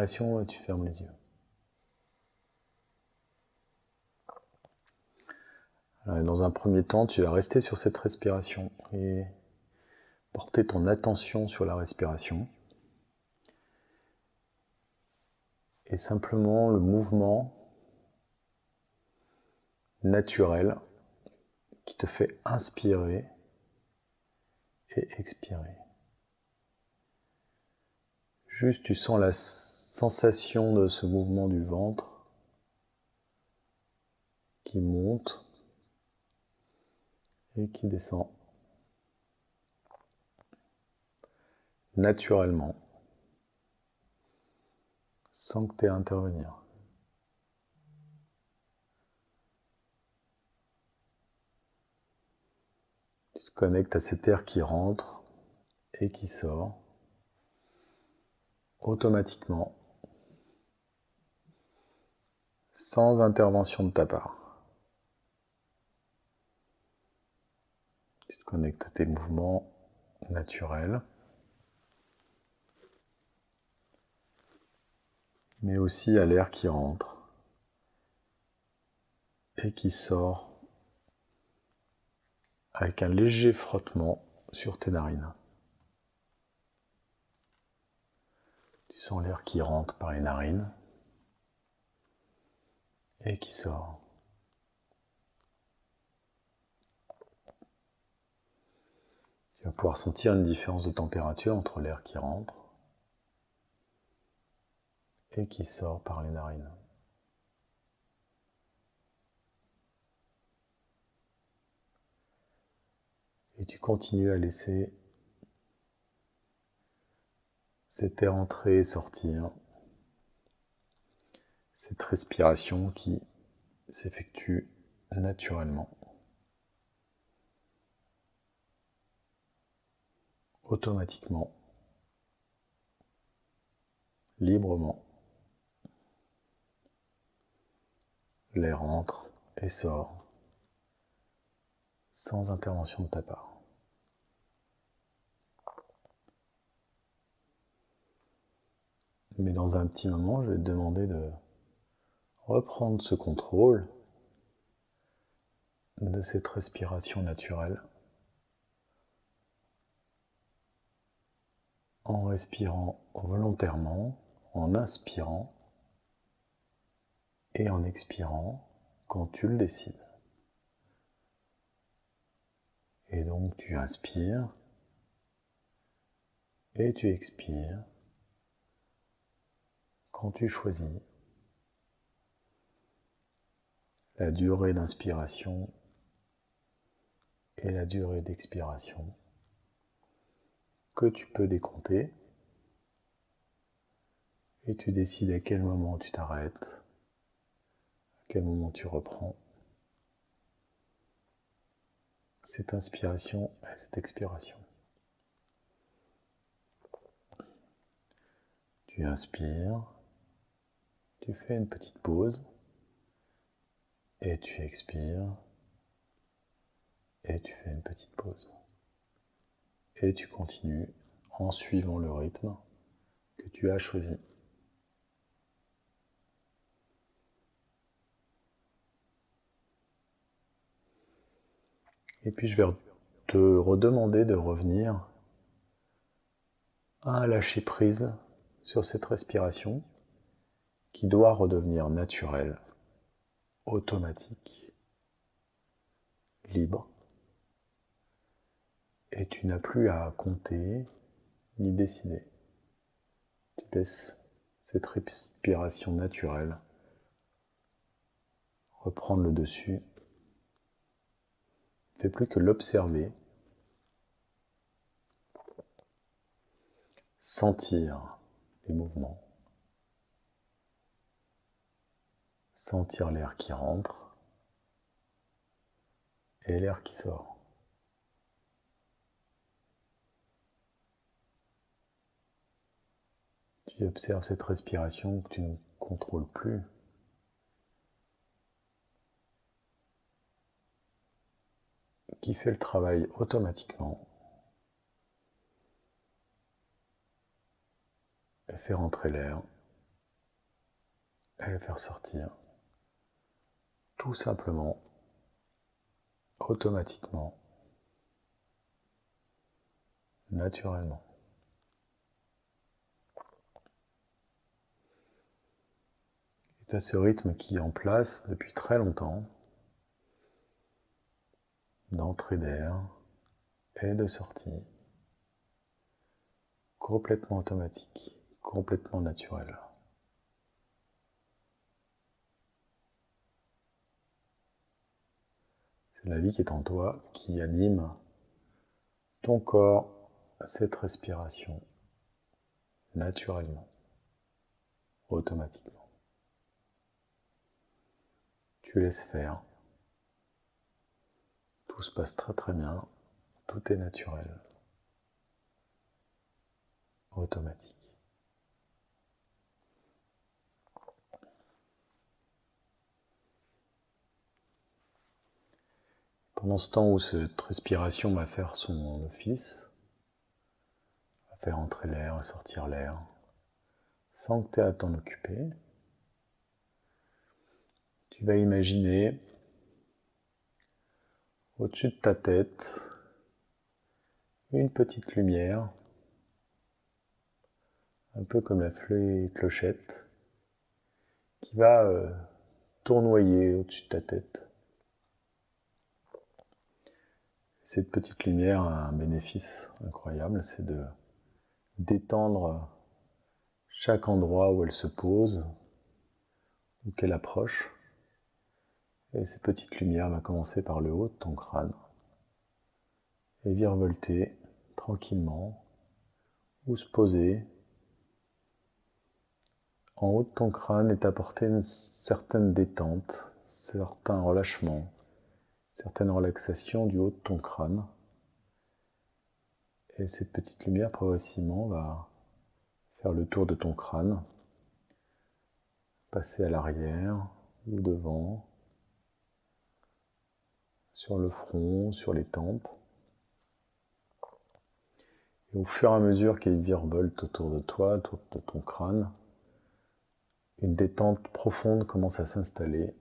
Tu fermes les yeux. Alors, dans un premier temps, tu vas rester sur cette respiration et porter ton attention sur la respiration. Et simplement le mouvement naturel qui te fait inspirer et expirer. Juste, tu sens la sensation de ce mouvement du ventre qui monte et qui descend naturellement, sans que tu aies à intervenir. Tu te connectes à cet air qui rentre et qui sort automatiquement, sans intervention de ta part. Tu te connectes à tes mouvements naturels, mais aussi à l'air qui rentre et qui sort avec un léger frottement sur tes narines. Tu sens l'air qui rentre par les narines et qui sort. Tu vas pouvoir sentir une différence de température entre l'air qui rentre et qui sort par les narines. Et tu continues à laisser cet air entrer et sortir, cette respiration qui s'effectue naturellement, automatiquement, librement. L'air entre et sort sans intervention de ta part. Mais dans un petit moment, je vais te demander de reprendre ce contrôle de cette respiration naturelle en respirant volontairement, en inspirant et en expirant quand tu le décides. Et donc tu inspires et tu expires quand tu choisis la durée d'inspiration et la durée d'expiration que tu peux décompter, et tu décides à quel moment tu t'arrêtes, à quel moment tu reprends cette inspiration et cette expiration. Tu inspires, tu fais une petite pause, et tu expires, et tu fais une petite pause. Et tu continues en suivant le rythme que tu as choisi. Et puis je vais te redemander de revenir à lâcher prise sur cette respiration qui doit redevenir naturelle, automatique, libre. Et tu n'as plus à compter ni décider. Tu laisses cette respiration naturelle reprendre le dessus. Tu ne fais plus que l'observer, sentir les mouvements, sentir l'air qui rentre et l'air qui sort. Tu observes cette respiration que tu ne contrôles plus. Qui fait le travail automatiquement et fait rentrer l'air et le faire sortir tout simplement, automatiquement, naturellement. Et tu as ce rythme qui est en place depuis très longtemps, d'entrée d'air et de sortie, complètement automatique, complètement naturel. C'est la vie qui est en toi, qui anime ton corps, cette respiration, naturellement, automatiquement. Tu laisses faire. Tout se passe très très bien. Tout est naturel, automatique. Pendant ce temps où cette respiration va faire son office, va faire entrer l'air, sortir l'air, sans que tu aies à t'en occuper, tu vas imaginer au-dessus de ta tête une petite lumière, un peu comme la feuille clochette, qui va tournoyer au-dessus de ta tête. Cette petite lumière a un bénéfice incroyable, c'est de détendre chaque endroit où elle se pose, ou qu'elle approche. Et cette petite lumière va commencer par le haut de ton crâne et virevolter tranquillement ou se poser en haut de ton crâne et t'apporter une certaine détente, certain relâchement, certaine relaxation du haut de ton crâne. Et cette petite lumière progressivement va faire le tour de ton crâne, passer à l'arrière ou devant, sur le front, sur les tempes. Et au fur et à mesure qu'elle virevolte autour de toi, autour de ton crâne, une détente profonde commence à s'installer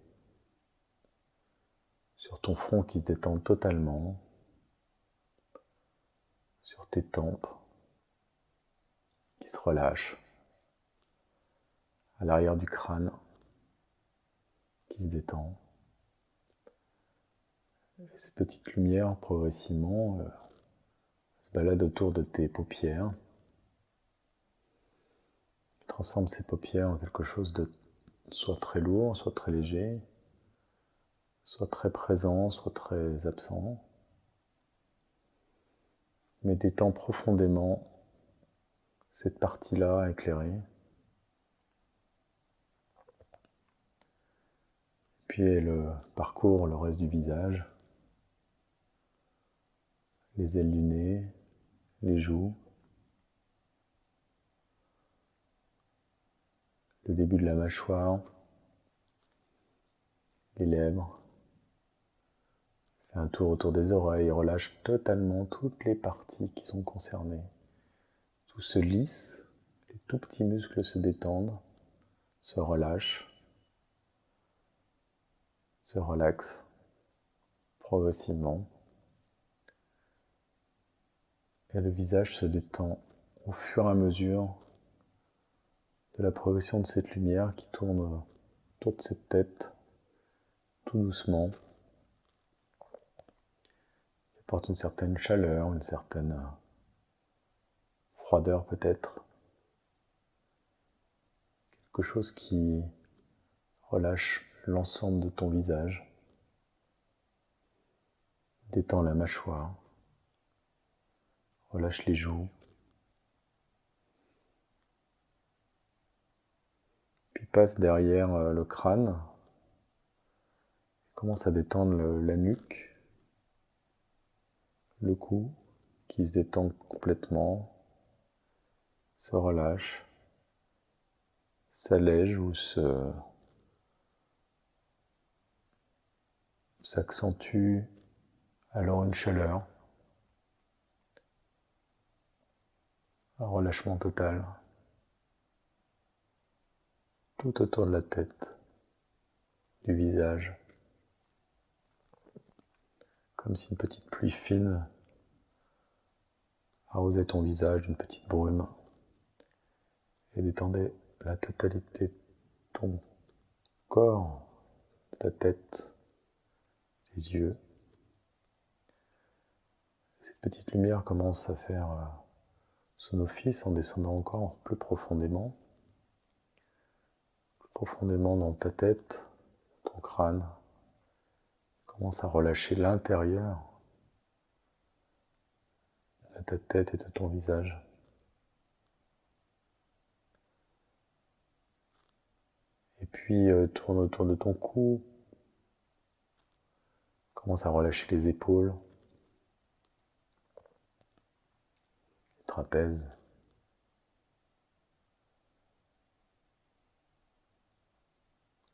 sur ton front qui se détend totalement, sur tes tempes qui se relâchent, à l'arrière du crâne qui se détend. Et cette petite lumière progressivement se balade autour de tes paupières, transforme ces paupières en quelque chose de soit très lourd, soit très léger, soit très présent, soit très absent, mais détend profondément cette partie-là éclairée. Puis elle parcourt le reste du visage, les ailes du nez, les joues, le début de la mâchoire, les lèvres. Fait un tour autour des oreilles, relâche totalement toutes les parties qui sont concernées. Tout se lisse, les tout petits muscles se détendent, se relâchent, se relaxent progressivement. Et le visage se détend au fur et à mesure de la progression de cette lumière qui tourne autour de cette tête, tout doucement. Qui apporte une certaine chaleur, une certaine froideur peut-être. Quelque chose qui relâche l'ensemble de ton visage. Détend la mâchoire. Relâche les joues. Puis passe derrière le crâne. Commence à détendre la nuque. Le cou qui se détend complètement. Se relâche. S'allège ou s'accentue alors une chaleur. Un relâchement total. tout autour de la tête, du visage, comme si une petite pluie fine arrosait ton visage d'une petite brume et détendait la totalité de ton corps, de ta tête, les yeux. Cette petite lumière commence à faire son office en descendant encore plus profondément dans ta tête, ton crâne. Commence à relâcher l'intérieur de ta tête et de ton visage. Et puis tourne autour de ton cou. Commence à relâcher les épaules, les trapèzes.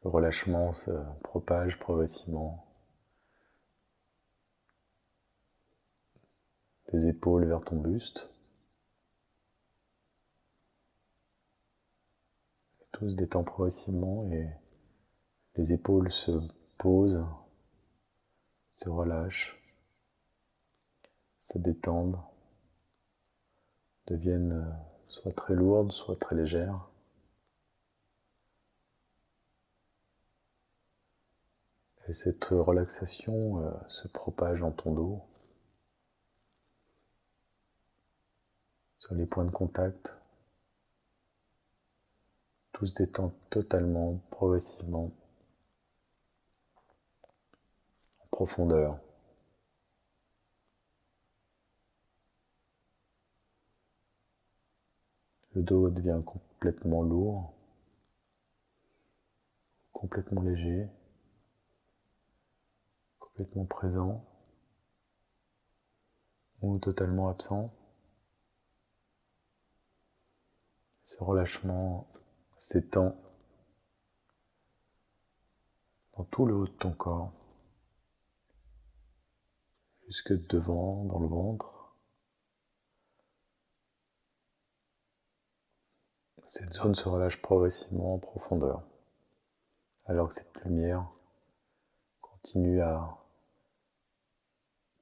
Le relâchement se propage progressivement des épaules vers ton buste. Tout se détend progressivement et les épaules se posent, se relâchent, se détendent, deviennent soit très lourdes, soit très légères. Et cette relaxation se propage dans ton dos, sur les points de contact. Tout se détend totalement, progressivement, en profondeur. Le dos devient complètement lourd, complètement léger, complètement présent ou totalement absent. Ce relâchement s'étend dans tout le haut de ton corps, jusque devant, dans le ventre. Cette zone se relâche progressivement en profondeur, alors que cette lumière continue à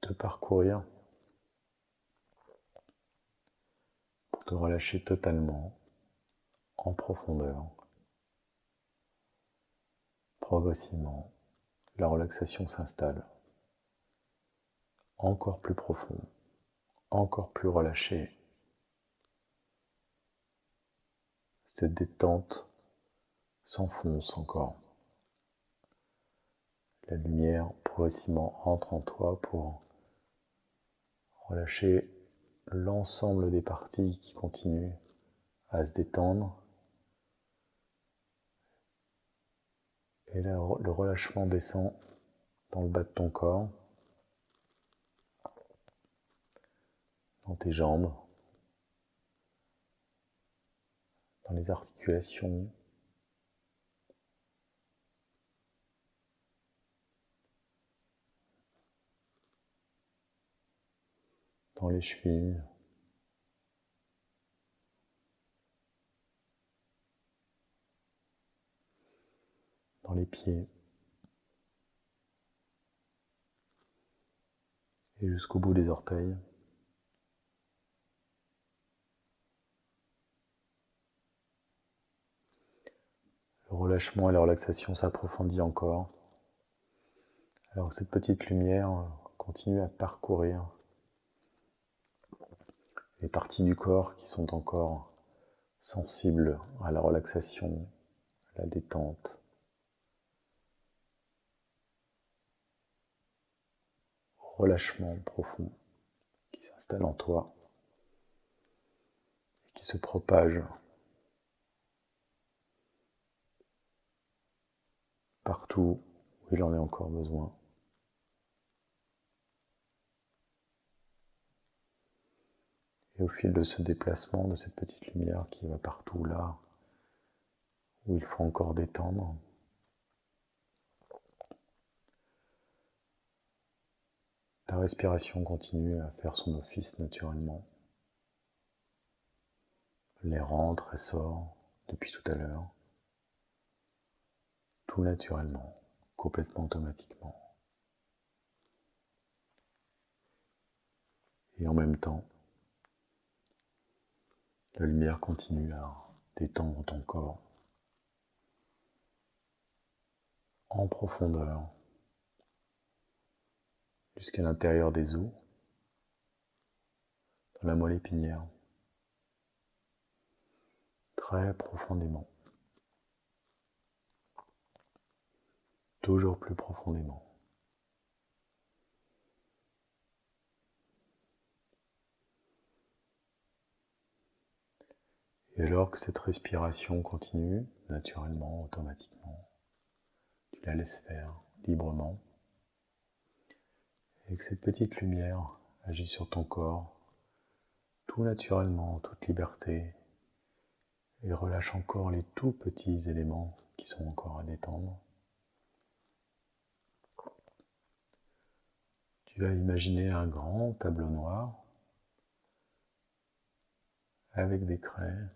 te parcourir pour te relâcher totalement en profondeur. Progressivement, la relaxation s'installe, encore plus profond, encore plus relâché. Cette détente s'enfonce encore. La lumière progressivement entre en toi pour relâcher l'ensemble des parties qui continuent à se détendre. Et là, le relâchement descend dans le bas de ton corps, dans tes jambes, dans les articulations, dans les chevilles, dans les pieds, et jusqu'au bout des orteils. Le relâchement et la relaxation s'approfondit encore. Alors cette petite lumière continue à parcourir les parties du corps qui sont encore sensibles à la relaxation, à la détente. Au relâchement profond qui s'installe en toi et qui se propage partout où il en est encore besoin. Et au fil de ce déplacement, de cette petite lumière qui va partout là où il faut encore détendre, ta respiration continue à faire son office naturellement. L'air rentre et sort depuis tout à l'heure. tout naturellement, complètement automatiquement. Et en même temps, la lumière continue à détendre ton corps en profondeur jusqu'à l'intérieur des os, dans la moelle épinière, très profondément, toujours plus profondément. Et alors que cette respiration continue, naturellement, automatiquement, tu la laisses faire librement, et que cette petite lumière agit sur ton corps, tout naturellement, en toute liberté, et relâche encore les tout petits éléments qui sont encore à détendre. Tu vas imaginer un grand tableau noir avec des craies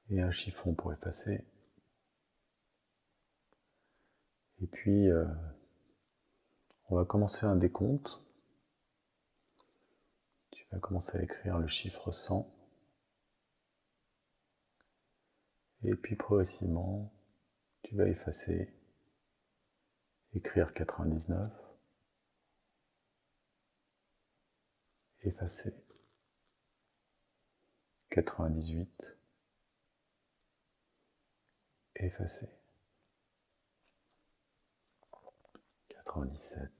et un chiffon pour effacer. Et puis, on va commencer un décompte. Tu vas commencer à écrire le chiffre 100. Et puis progressivement, tu vas effacer, écrire 99, effacer, 98, effacer, 97.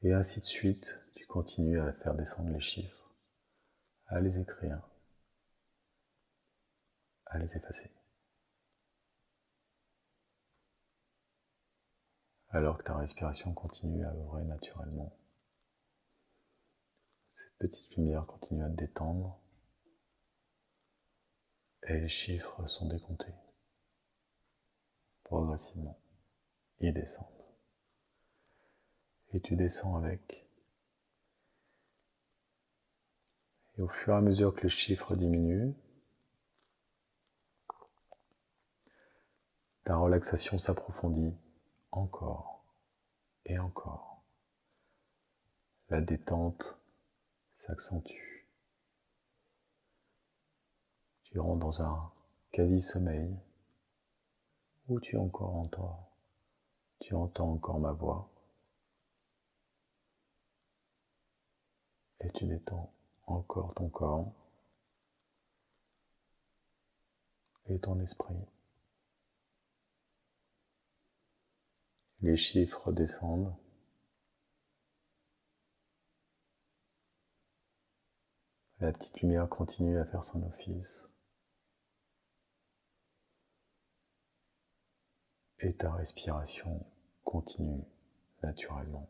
Et ainsi de suite, tu continues à faire descendre les chiffres, à les écrire, à les effacer. Alors que ta respiration continue à œuvrer naturellement. Cette petite lumière continue à te détendre et les chiffres sont décomptés progressivement. Ils descendent. Et tu descends avec. Et au fur et à mesure que les chiffres diminuent, ta relaxation s'approfondit encore et encore. La détente s'accentue. Tu rentres dans un quasi-sommeil où tu entends encore ma voix et tu détends encore ton corps et ton esprit. Les chiffres descendent. La petite lumière continue à faire son office. Et ta respiration continue naturellement.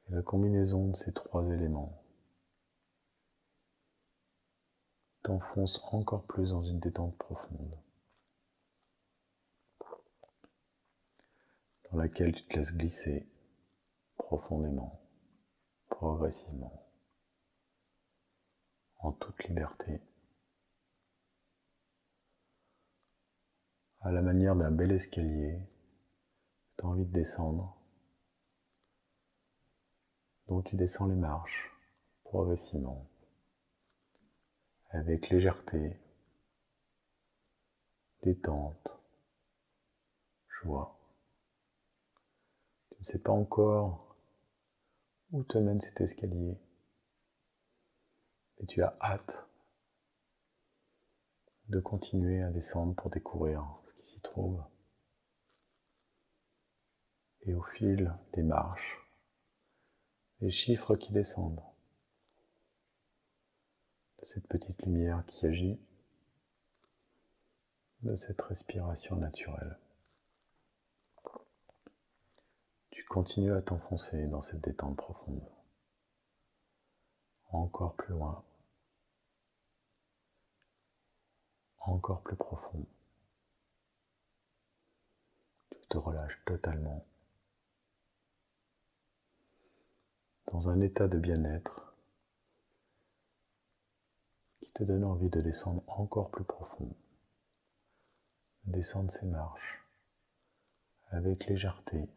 Et la combinaison de ces trois éléments t'enfonce encore plus dans une détente profonde, dans laquelle tu te laisses glisser profondément, progressivement, en toute liberté, à la manière d'un bel escalier que tu as envie de descendre, dont tu descends les marches progressivement, avec légèreté, détente, joie. Tu ne sais pas encore où te mène cet escalier, mais tu as hâte de continuer à descendre pour découvrir ce qui s'y trouve. Et au fil des marches, les chiffres qui descendent, de cette petite lumière qui agit, de cette respiration naturelle, tu continues à t'enfoncer dans cette détente profonde, encore plus loin, encore plus profond. Tu te relâches totalement dans un état de bien-être qui qui te donne envie de descendre encore plus profond, descendre ces marches avec légèreté,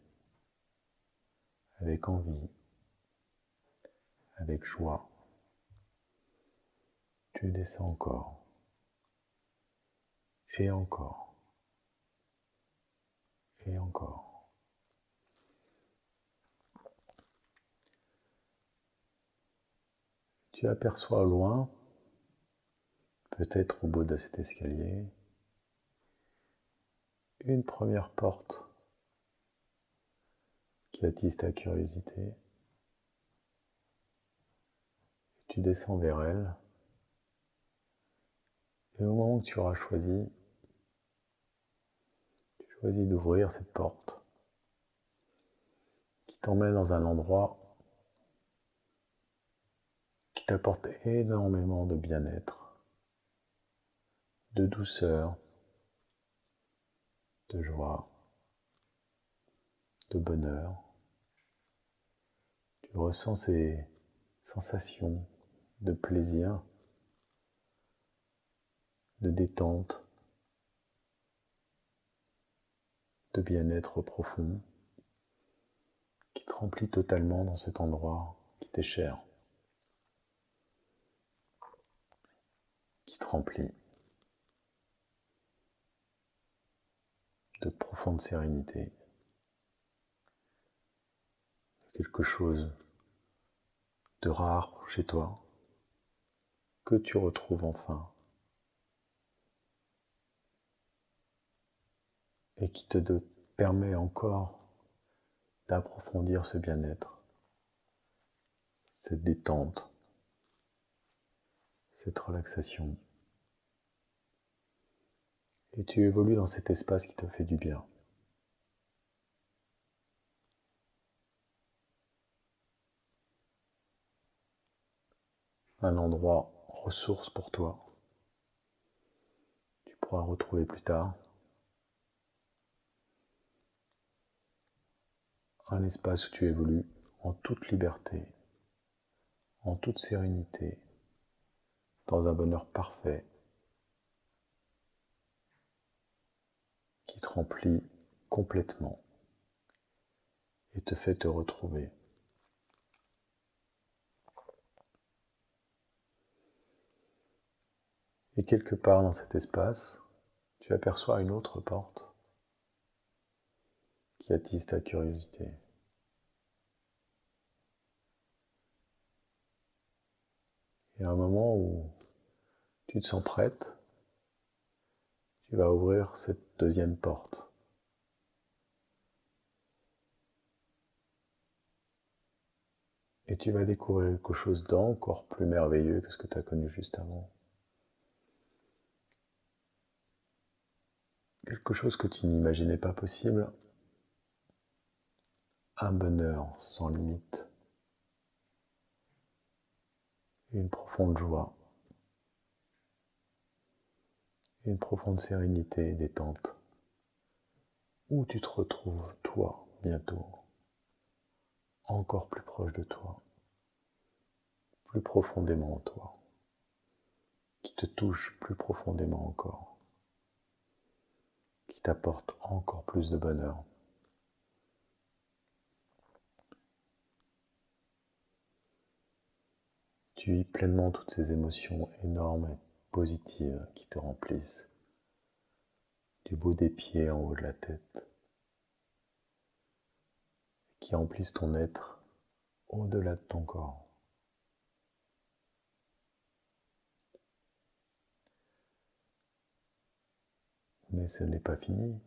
avec envie, avec joie. Tu descends encore, et encore, et encore. Tu aperçois au loin, peut-être au bout de cet escalier, une première porte qui attise ta curiosité. Tu descends vers elle, et au moment où tu auras choisi d'ouvrir cette porte qui t'emmène dans un endroit qui t'apporte énormément de bien-être, de douceur, de joie, de bonheur. Tu ressens ces sensations de plaisir, de détente, de bien-être profond qui te remplit totalement dans cet endroit qui t'est cher, qui te remplit de profonde sérénité, quelque chose de rare chez toi que tu retrouves enfin et qui te permet encore d'approfondir ce bien-être, cette détente, cette relaxation. Et tu évolues dans cet espace qui te fait du bien. Un endroit ressource pour toi. Tu pourras retrouver plus tard un espace où tu évolues en toute liberté, en toute sérénité, dans un bonheur parfait qui te remplit complètement et te fait te retrouver. Et quelque part dans cet espace, tu aperçois une autre porte qui attise ta curiosité. Et à un moment où tu te sens prête, tu vas ouvrir cette deuxième porte. Et tu vas découvrir quelque chose d'encore plus merveilleux que ce que tu as connu juste avant. Quelque chose que tu n'imaginais pas possible. Un bonheur sans limite. Une profonde joie. Une profonde sérénité et détente. Où tu te retrouves, toi, bientôt, encore plus proche de toi, plus profondément en toi, qui te touche plus profondément encore, qui t'apporte encore plus de bonheur. Tu vis pleinement toutes ces émotions énormes et positives qui te remplissent, du bout des pieds en haut de la tête, qui remplissent ton être au-delà de ton corps. Mais ce n'est pas fini.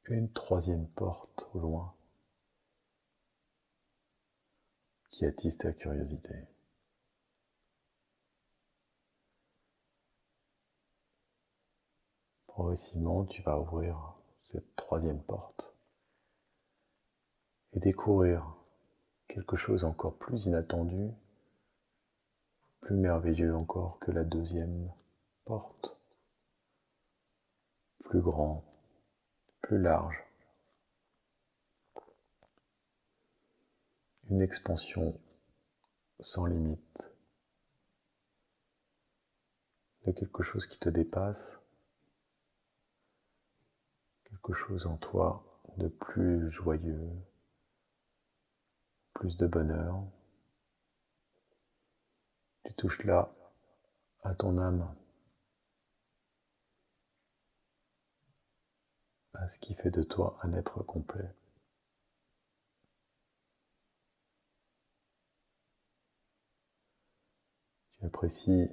Une troisième porte au loin qui attise ta curiosité. Progressivement, tu vas ouvrir cette troisième porte et découvrir quelque chose encore plus inattendu, plus merveilleux encore que la deuxième porte, plus grand, plus large, une expansion sans limite, de quelque chose qui te dépasse, quelque chose en toi de plus joyeux, plus de bonheur. Tu touches là à ton âme, à ce qui fait de toi un être complet. Tu apprécies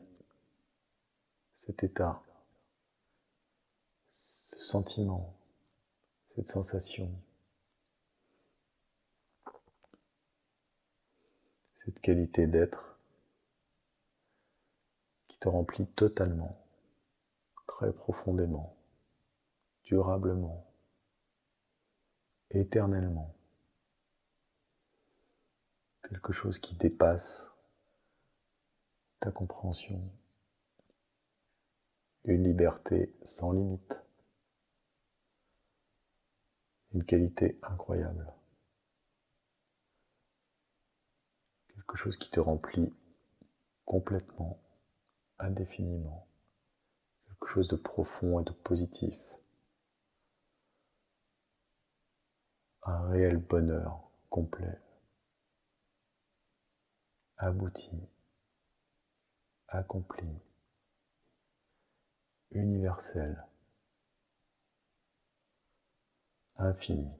cet état, ce sentiment, cette sensation, cette qualité d'être qui te remplit totalement, très profondément, durablement, éternellement. Quelque chose qui dépasse ta compréhension, une liberté sans limite, une qualité incroyable, quelque chose qui te remplit complètement, indéfiniment, quelque chose de profond et de positif, un réel bonheur complet, abouti, accompli, universel, infini.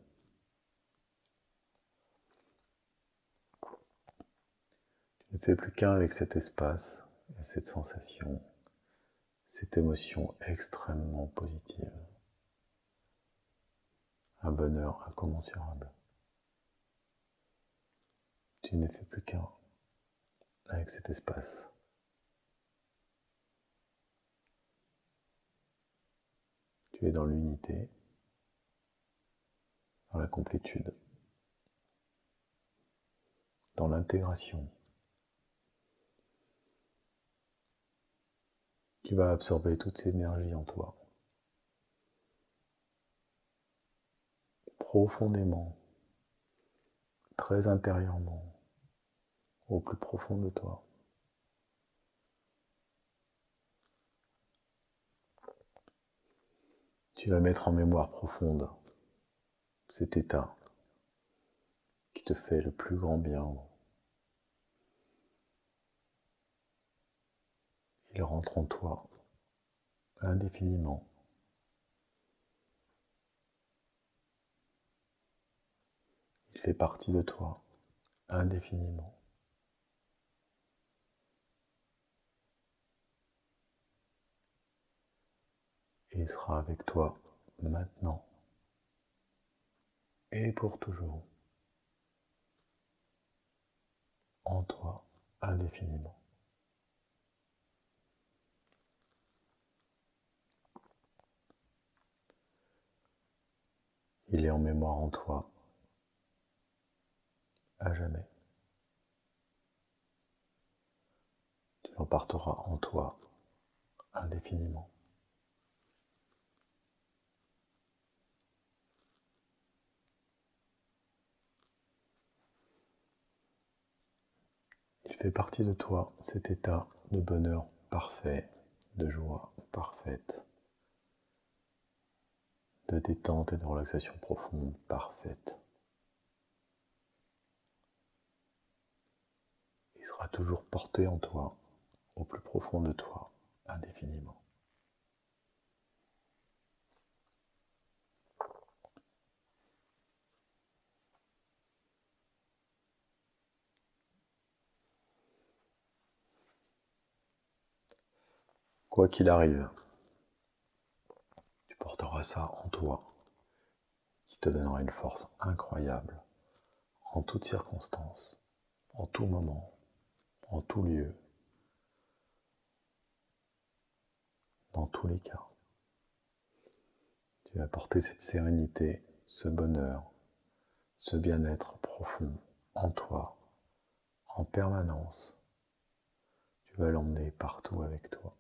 Tu ne fais plus qu'un avec cet espace et cette sensation, cette émotion extrêmement positive, un bonheur incommensurable. Tu ne fais plus qu'un avec cet espace. Tu es dans l'unité, dans la complétude, dans l'intégration. Tu vas absorber toute cette énergie en toi, profondément, très intérieurement, au plus profond de toi. Tu vas mettre en mémoire profonde cet état qui te fait le plus grand bien. Il rentre en toi indéfiniment. Il fait partie de toi indéfiniment. Et il sera avec toi maintenant et pour toujours, en toi indéfiniment. Il est en mémoire en toi à jamais. Tu l'emporteras en toi indéfiniment. Il fait partie de toi cet état de bonheur parfait, de joie parfaite, de détente et de relaxation profonde parfaite. Il sera toujours porté en toi, au plus profond de toi, indéfiniment. Quoi qu'il arrive, tu porteras ça en toi, qui te donnera une force incroyable, en toutes circonstances, en tout moment, en tout lieu, dans tous les cas. Tu vas porter cette sérénité, ce bonheur, ce bien-être profond en toi, en permanence. Tu vas l'emmener partout avec toi.